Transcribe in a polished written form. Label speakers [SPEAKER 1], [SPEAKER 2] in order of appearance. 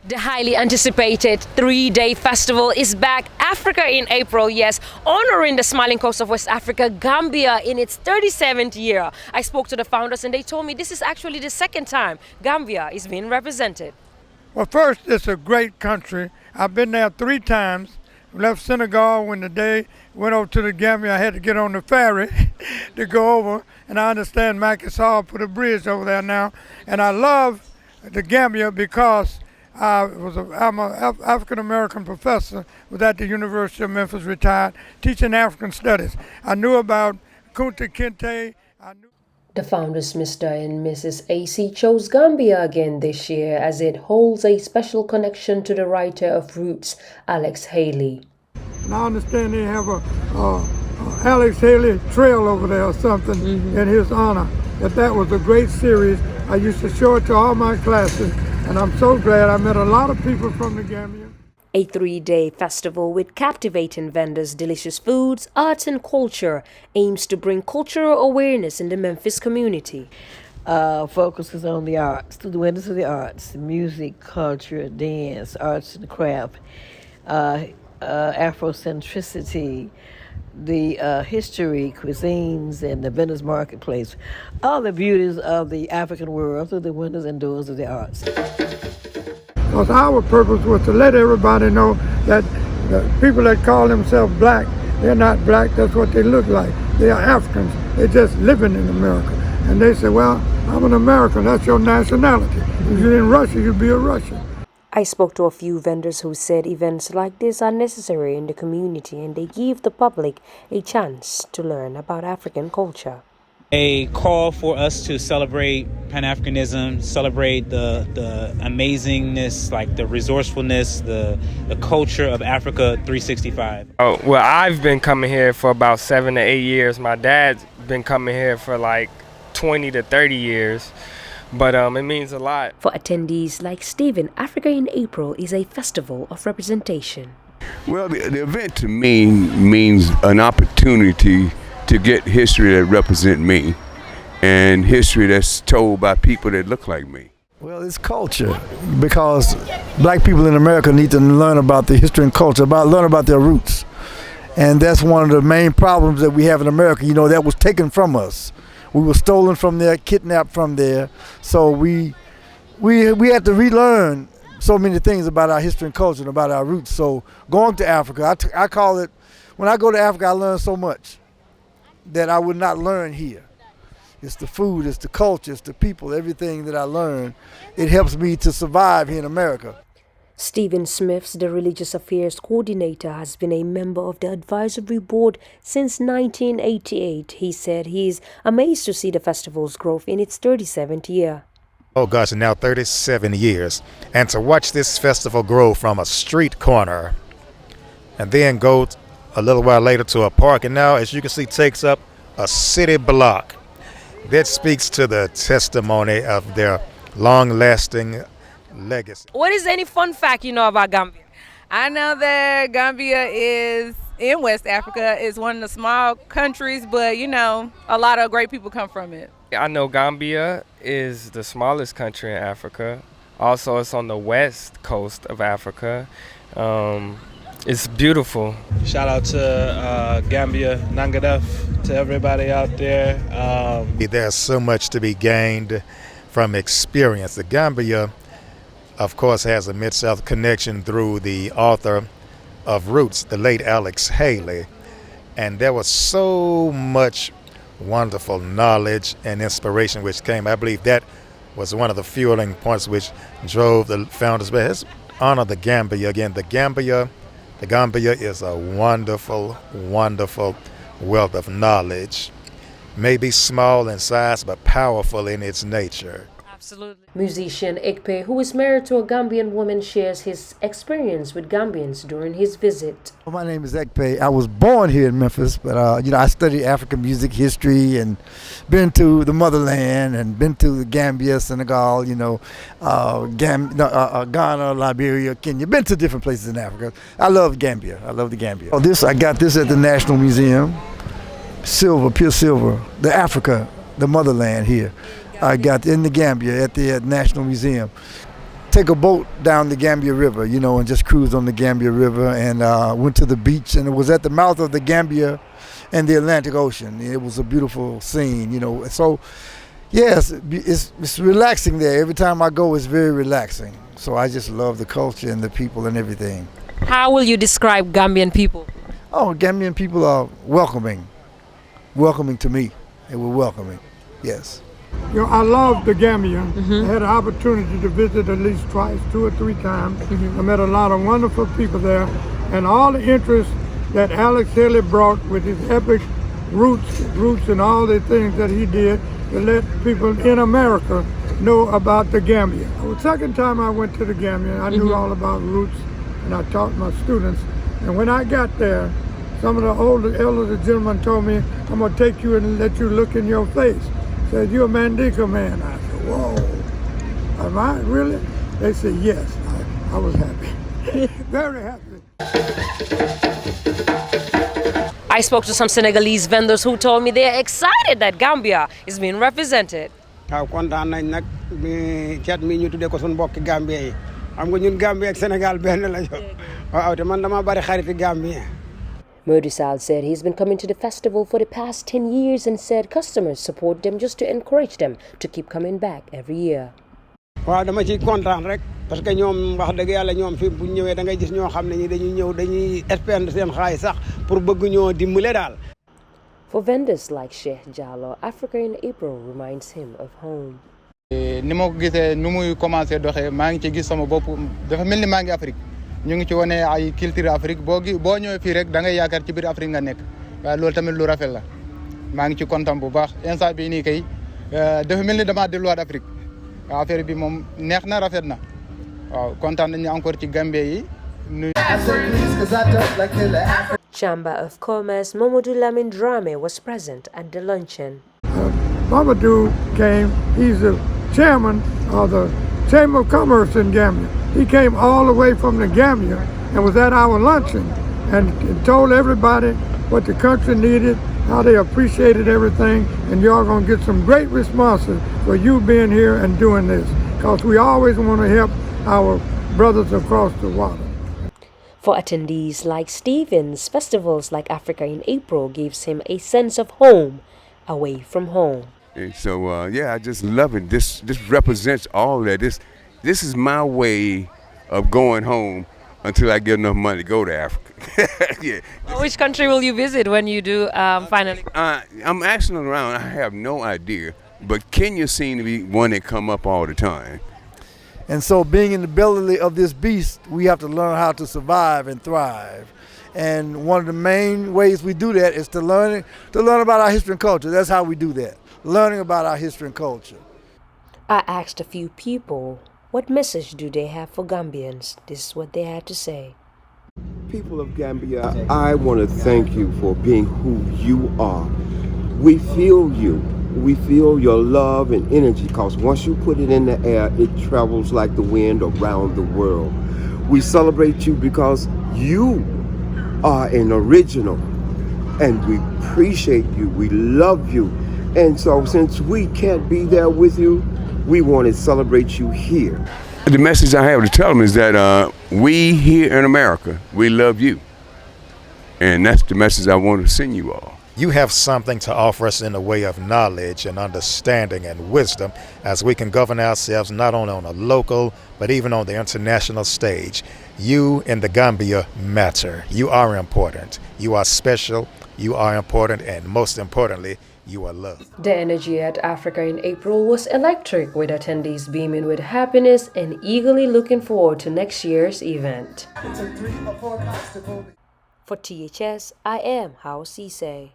[SPEAKER 1] The highly anticipated three-day festival is back. Africa in April, yes, honoring the smiling coast of West Africa, Gambia, in its 37th year. I spoke to the founders and they told me this is actually the second time Gambia is being represented.
[SPEAKER 2] Well, first, it's a great country. I've been there 3 times. Left Senegal when the day went over to the Gambia. I had to get on the ferry to go over, and I understand Macky Sall put a bridge over there now. And I love the Gambia because I'm an African-American professor, was at the University of Memphis, retired, teaching African studies. I knew about Kunta Kinte.
[SPEAKER 1] The founders, Mr. and Mrs. AC, chose Gambia again this year as it holds a special connection to the writer of Roots, Alex Haley.
[SPEAKER 2] And I understand they have a Alex Haley trail over there or something in his honor. That was a great series. I used to show it to all my classes. And I'm so glad I met a lot of people from the Gambia.
[SPEAKER 1] A 3-day festival with captivating vendors, delicious foods, arts and culture aims to bring cultural awareness in the Memphis community.
[SPEAKER 3] Focuses on the arts, through the windows of the arts, music, culture, dance, arts and craft, Afrocentricity, the history, cuisines, and the vendors marketplace, all the beauties of the African world through the windows and doors of the arts.
[SPEAKER 2] Because our purpose was to let everybody know that the people that call themselves black, they're not black, that's what they look like. They are Africans, they're just living in America. And they say, well, I'm an American, that's your nationality. If you're in Russia, you'd be a Russian.
[SPEAKER 1] I spoke to a few vendors who said events like this are necessary in the community and they give the public a chance to learn about African culture.
[SPEAKER 4] A call for us to celebrate Pan-Africanism, celebrate the amazingness, like the resourcefulness, the culture of Africa 365.
[SPEAKER 5] Oh, well, I've been coming here for about 7 to 8 years. My dad's been coming here for like 20 to 30 years. But it means a lot.
[SPEAKER 1] For attendees like Stephen, Africa in April is a festival of representation.
[SPEAKER 6] Well, the event to me means an opportunity to get history that represent me and history that's told by people that look like me.
[SPEAKER 7] Well, it's culture because black people in America need to learn about the history and culture, learn about their roots. And that's one of the main problems that we have in America, that was taken from us. We were stolen from there, kidnapped from there. So we had to relearn so many things about our history and culture and about our roots. So going to Africa, I call it, when I go to Africa, I learn so much that I would not learn here. It's the food, it's the culture, it's the people, everything that I learn. It helps me to survive here in America.
[SPEAKER 1] Stephen Smiths, the Religious Affairs Coordinator, has been a member of the advisory board since 1988. He said he's amazed to see the festival's growth in its 37th year.
[SPEAKER 8] Oh gosh, now 37 years. And to watch this festival grow from a street corner and then go a little while later to a park, and now, as you can see, takes up a city block. That speaks to the testimony of their long-lasting legacy.
[SPEAKER 1] What is any fun fact you know about Gambia?
[SPEAKER 9] I know that Gambia is in West Africa. It's one of the small countries, but a lot of great people come from it.
[SPEAKER 5] I know Gambia is the smallest country in Africa. Also, it's on the west coast of Africa. It's beautiful.
[SPEAKER 4] Shout out to Gambia, Nangadef, to everybody out there.
[SPEAKER 8] There's so much to be gained from experience. The Gambia, of course, has a Mid-South connection through the author of Roots, the late Alex Haley. And there was so much wonderful knowledge and inspiration which came. I believe that was one of the fueling points which drove the founders. But let's honor the Gambia again. The Gambia is a wonderful, wonderful wealth of knowledge. Maybe small in size, but powerful in its nature.
[SPEAKER 1] Absolutely. Musician Ekpe, who is married to a Gambian woman, shares his experience with Gambians during his visit.
[SPEAKER 7] My name is Ekpe. I was born here in Memphis, but I studied African music history and been to the motherland and been to the Gambia, Senegal, Ghana, Liberia, Kenya. Been to different places in Africa. I love Gambia. I love the Gambia. I got this at the National Museum. Silver, pure silver. The Africa, the motherland here. I got in the Gambia at the National Museum. take a boat down the Gambia River, and just cruise on the Gambia River, and went to the beach, and it was at the mouth of the Gambia and the Atlantic Ocean. It was a beautiful scene, So, yes, it's relaxing there. Every time I go, it's very relaxing. So I just love the culture and the people and everything.
[SPEAKER 1] How will you describe Gambian people?
[SPEAKER 7] Oh, Gambian people are welcoming to me. They were welcoming, yes.
[SPEAKER 2] I love the Gambia. I had an opportunity to visit at least twice, 2 or 3 times. I met a lot of wonderful people there, and all the interest that Alex Haley brought with his epic roots and all the things that he did to let people in America know about the Gambia. The second time I went to the Gambia, I knew all about roots, and I taught my students. And when I got there, some of the elderly gentlemen told me, I'm going to take you and let you look in your face. Said, you're a Mandinka man. I said, whoa, am I really? They said, yes. I was happy, very happy.
[SPEAKER 1] I spoke to some Senegalese vendors who told me they are excited that Gambia is being represented.
[SPEAKER 10] waaw kontaan nañ nag cat mi ñu tuddee ko suñu mbokki Gambie yi xam nga ñun Gambie ak Sénégal benn la ñu waaw te man dama bari xariti Gambie.
[SPEAKER 1] Modi Sall said he's been coming to the festival for the past 10 years and said customers support them just to encourage them to keep coming back every year.
[SPEAKER 10] waaw dama ciy kontaan rek parce que ñoom wax dëgg yàlla ñoom fi bu ñëwee da ngay gis ñoo xam ne ñi dañuy ñëw dañuy spend seen xaalis sax pour bëgg ñoo dimbale daal.
[SPEAKER 1] For vendors like Sheikh Jallo, Africa in April reminds him of home.
[SPEAKER 11] ni ma ko gisee nu muy commencé doxee maa ngi ci gis sama bopp dafa mel ni maa ngi Afrique ñu ngi ci wane ay culture Afrique boo ñëwee fii rek da ngay yaakaar ci biir Afrique nga nekk waaye loolu tamit lu rafet la maa ngi ci kontaan bu baax instant bii nii kay dafa mel ni damaa delluwaat Afrique waaw affaire bi moom neex na rafet na waaw kontaan nañu encore ci Gambie yi.
[SPEAKER 1] Chamber of Commerce Mamadou Lamine Dramé was present at the luncheon.
[SPEAKER 2] Mamadou came, he's the chairman of the Chamber of Commerce in Gambia. He came all the way from the Gambia and was at our luncheon and told everybody what the country needed, how they appreciated everything, and y'all gonna get some great responses for you being here and doing this, because we always want to help our brothers across the water.
[SPEAKER 1] For attendees like Stevens, festivals like Africa in April gives him a sense of home away from home.
[SPEAKER 6] And so, I just love it. This represents all that. This is my way of going home until I get enough money to go to Africa. Yeah.
[SPEAKER 1] Which country will you visit when you do finally?
[SPEAKER 6] I'm asking around. I have no idea. But Kenya seems to be one that come up all the time.
[SPEAKER 7] And so being in the belly of this beast, we have to learn how to survive and thrive. And one of the main ways we do that is to learn about our history and culture. That's how we do that, learning about our history and culture.
[SPEAKER 1] I asked a few people, what message do they have for Gambians? This is what they had to say.
[SPEAKER 12] People of Gambia, I want to thank you for being who you are. We feel you. We feel your love and energy, because once you put it in the air, it travels like the wind around the world. We celebrate you because you are an original, and we appreciate you. We love you. And so since we can't be there with you, we want to celebrate you here.
[SPEAKER 6] The message I have to tell them is that we here in America, we love you. And that's the message I want to send you all.
[SPEAKER 8] You have something to offer us in the way of knowledge and understanding and wisdom, as we can govern ourselves not only on a local but even on the international stage. You in the Gambia matter. You are important. You are special. You are important, and most importantly, you are loved.
[SPEAKER 1] The energy at Africa in April was electric, with attendees beaming with happiness and eagerly looking forward to next year's event. For THS, I am Hao Cisse.